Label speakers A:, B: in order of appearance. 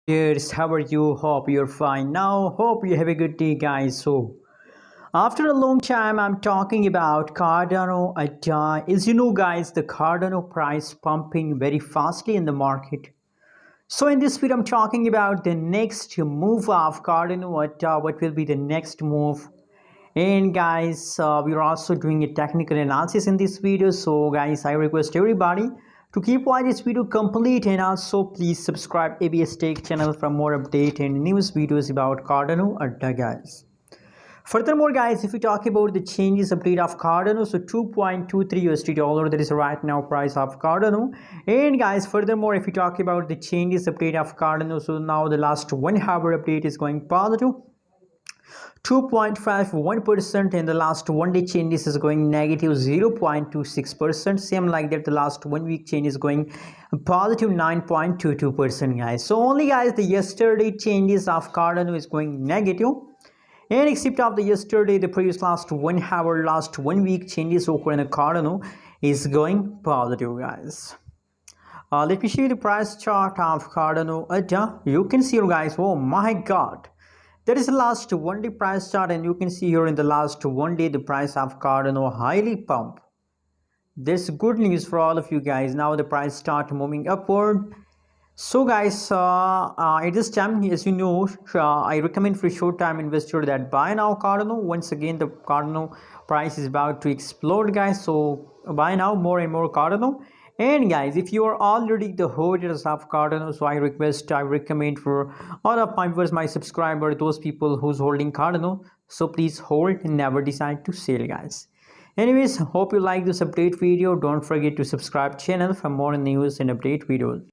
A: Cheers, how are you? Hope you're fine now. Hope you have a good day, guys. So, after a long time, I'm talking about Cardano. As you know, guys, the Cardano price pumping very fastly in the market. So, in this video, I'm talking about the next move of Cardano. What will be the next move? And guys, we're also doing a technical analysis in this video. So guys, I request everybody to keep watching this video complete, and also please subscribe ABS Tech channel for more update and news videos about Cardano Adda, guys. Furthermore, guys, if we talk about the changes update of Cardano, so 2.23 USD dollar, that is right now price of Cardano. And guys, furthermore, if we talk about the changes update of Cardano, so now the last 1 hour update is going positive 2.51%, and the last 1 day changes is going negative 0.26%. Same like that, the last 1 week change is going positive 9.22%, guys. So only, guys, the yesterday changes of Cardano is going negative, and except of the yesterday, the previous last 1 hour, last 1 week changes occur in the Cardano is going positive, guys. Let me show you the price chart of Cardano Adda. You can see, guys, oh my god, that is the last 1 day price chart, and you can see here in the last 1 day the price of Cardano highly pump. This good news for all of you guys. Now the price start moving upward. So guys, at this time, as you know, I recommend for short time investor that buy now Cardano. Once again, the Cardano price is about to explode, guys. So buy now more and more Cardano. And guys, if you are already the holders of Cardano, so I recommend for all of my viewers, my subscribers, those people who's holding Cardano, so please hold and never decide to sell, guys. Anyways, hope you like this update video. Don't forget to subscribe channel for more news and update videos.